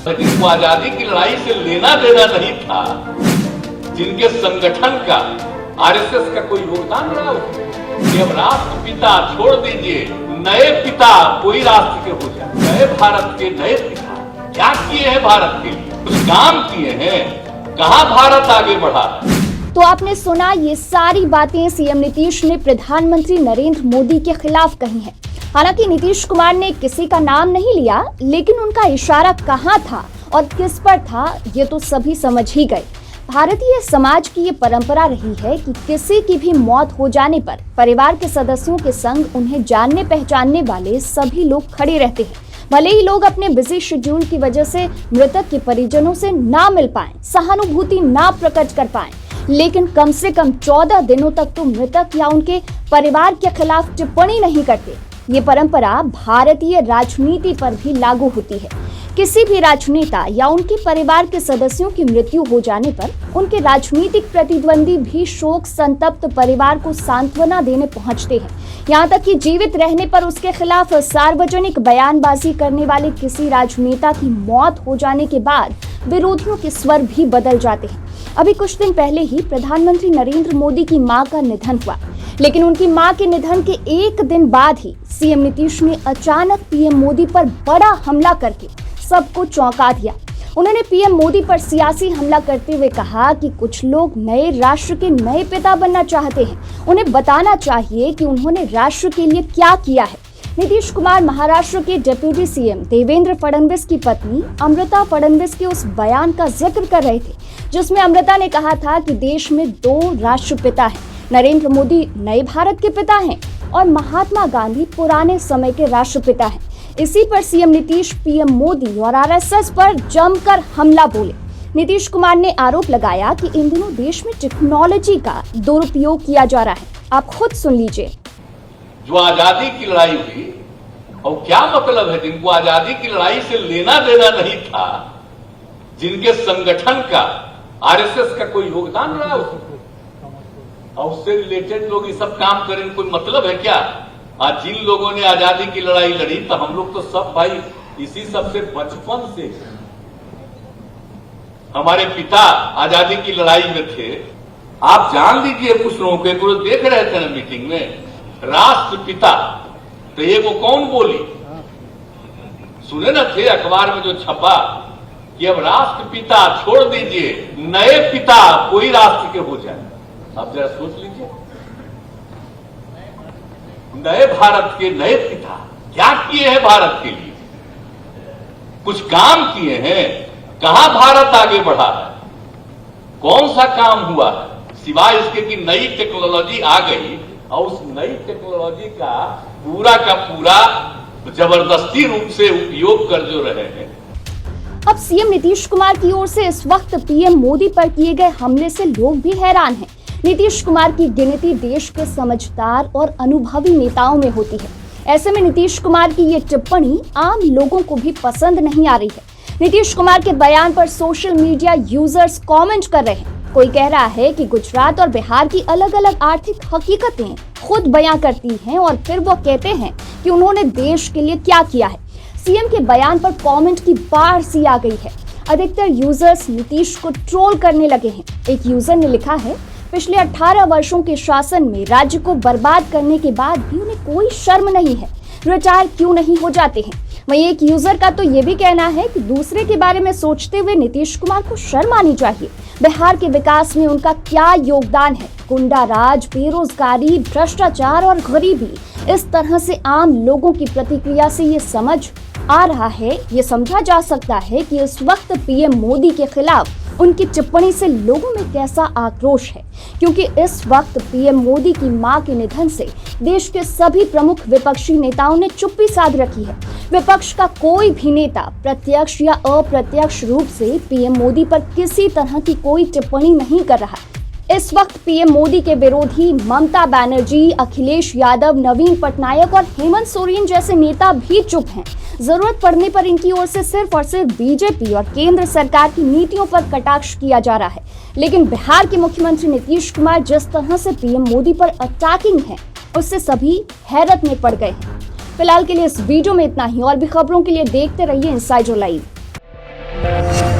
लेकिन वो आजादी की लड़ाई से लेना देना नहीं था, जिनके संगठन का आरएसएस का कोई योगदान रहा उसमें कि अब राष्ट्रपिता छोड़ दीजिए, नए पिता कोई राष्ट्र के हो जाए, नए भारत के नए पिता क्या किए हैं भारत के लिए, कुछ काम किए हैं, कहां भारत आगे बढ़ा। तो आपने सुना, ये सारी बातें सीएम नीतीश ने प्रधानमंत्री नरेंद्र मोदी के खिलाफ कही हैं। हालांकि नीतीश कुमार ने किसी का नाम नहीं लिया, लेकिन उनका इशारा कहां था और किस पर था, ये तो सभी समझ ही गए। भारतीय समाज की ये परंपरा रही है कि किसी की भी मौत हो जाने पर परिवार के सदस्यों के संग उन्हें जानने पहचानने वाले सभी लोग खड़े रहते हैं। भले ही लोग अपने बिजी शेड्यूल की वजह से मृतक के परिजनों से ना मिल पाएं, सहानुभूति ना प्रकट कर पाएं, लेकिन कम से कम 14 दिनों तक तो मृतक या उनके परिवार के खिलाफ टिप्पणी नहीं करते। ये परंपरा भारतीय राजनीति पर भी लागू होती है। किसी भी राजनेता या उनके परिवार के सदस्यों की मृत्यु हो जाने पर उनके राजनीतिक प्रतिद्वंदी भी शोक संतप्त परिवार को सांत्वना देने पहुंचते हैं। यहाँ तक कि जीवित रहने पर उसके खिलाफ सार्वजनिक बयानबाजी करने वाले किसी राजनेता की मौत हो जाने के बाद विरोधियों के स्वर भी बदल जाते हैं। अभी कुछ दिन पहले ही प्रधानमंत्री नरेंद्र मोदी की मां का निधन हुआ, लेकिन उनकी मां के निधन के एक दिन बाद ही सीएम नीतीश ने अचानक पीएम मोदी पर बड़ा हमला करके सबको चौंका दिया। उन्होंने पीएम मोदी पर सियासी हमला करते हुए कहा कि कुछ लोग नए राष्ट्र के नए पिता बनना चाहते हैं, उन्हें बताना चाहिए कि उन्होंने राष्ट्र के लिए क्या किया है। नीतीश कुमार महाराष्ट्र के डिप्टी सीएम देवेंद्र फडणवीस की पत्नी अमृता फडणवीस के उस बयान का जिक्र कर रहे थे, जिसमें अमृता ने कहा था कि देश में 2 राष्ट्रपिता हैं, नरेंद्र मोदी नए भारत के पिता हैं और महात्मा गांधी पुराने समय के राष्ट्रपिता हैं। इसी पर सीएम नीतीश पीएम मोदी और आरएसएस पर जमकर हमला बोले। नीतीश कुमार ने आरोप लगाया कि इन दिनों देश में टेक्नोलॉजी का दुरुपयोग किया जा रहा है। आप खुद सुन लीजिए। जो आजादी की लड़ाई हुई, और क्या मतलब है, जिनको आजादी की लड़ाई से लेना देना नहीं था, जिनके संगठन का आरएसएस का कोई योगदान रहा उसमें, और उससे रिलेटेड लोग ये सब काम करें, कोई मतलब है क्या? आज जिन लोगों ने आजादी की लड़ाई लड़ी, तो हम लोग तो सब भाई इसी सबसे बचपन से, हमारे पिता आजादी की लड़ाई में थे। आप जान लीजिए, कुछ लोगों को देख रहे थे ना मीटिंग में, राष्ट्रपिता, तो ये वो कौन बोली? सुने न थे अखबार में जो छपा कि अब राष्ट्रपिता छोड़ दीजिए, नए पिता कोई राष्ट्र के हो जाए। आप जरा सोच लीजिए, नए भारत के नए पिता क्या किए हैं भारत के लिए, कुछ काम किए हैं, कहां भारत आगे बढ़ा है, कौन सा काम हुआ है, सिवाय इसके कि नई टेक्नोलॉजी आ गई और उस नई टेक्नोलॉजी का पूरा जबरदस्ती रूप से उपयोग कर जो रहे हैं। अब सीएम नीतीश कुमार की ओर से इस वक्त पीएम मोदी पर किए गए हमले से लोग भी हैरान हैं। नीतीश कुमार की गिनती देश के समझदार और अनुभवी नेताओं में होती है। ऐसे में नीतीश कुमार की ये टिप्पणी आम लोगों को भी पसंद नहीं आ रही है। नीतीश कुमार के बयान पर सोशल मीडिया यूजर्स कमेंट कर रहे हैं। कोई कह रहा है कि गुजरात और बिहार की अलग अलग आर्थिक हकीकतें खुद बयां करती हैं और फिर वो कहते हैं कि उन्होंने देश के लिए क्या किया है। सीएम के बयान पर कमेंट की बाढ़ सी आ गई है। अधिकतर यूजर्स नीतीश को ट्रोल करने लगे हैं। एक यूजर ने लिखा है, पिछले 18 वर्षों के शासन में राज्य को बर्बाद करने के बाद भी उन्हें कोई शर्म नहीं है, रिटायर क्यों नहीं हो जाते हैं। वहीं एक यूजर का तो ये भी कहना है कि दूसरे के बारे में सोचते हुए नीतीश कुमार को शर्म आनी चाहिए। बिहार के विकास में उनका क्या योगदान है? गुंडा राज, बेरोजगारी, भ्रष्टाचार और गरीबी, इस तरह से आम लोगों की प्रतिक्रिया से ये समझ आ रहा है, ये समझा जा सकता है कि इस वक्त पीएम मोदी के खिलाफ उनकी टिप्पणी से लोगों में कैसा आक्रोश है, क्योंकि इस वक्त पीएम मोदी की मां के निधन से देश के सभी प्रमुख विपक्षी नेताओं ने चुप्पी साध रखी है। विपक्ष का कोई भी नेता प्रत्यक्ष या अप्रत्यक्ष रूप से पीएम मोदी पर किसी तरह की कोई टिप्पणी नहीं कर रहा। इस वक्त पीएम मोदी के विरोधी ममता बनर्जी, अखिलेश यादव, नवीन पटनायक और हेमंत सोरेन जैसे नेता भी चुप हैं। जरूरत पड़ने पर इनकी ओर से सिर्फ और सिर्फ बीजेपी और केंद्र सरकार की नीतियों पर कटाक्ष किया जा रहा है। लेकिन बिहार के मुख्यमंत्री नीतीश कुमार जिस तरह से पीएम मोदी पर अटैकिंग है, उससे सभी हैरत में पड़ गए हैं। फिलहाल के लिए इस वीडियो में इतना ही। और भी खबरों के लिए देखते रहिए इनसाइडर लाइव। है।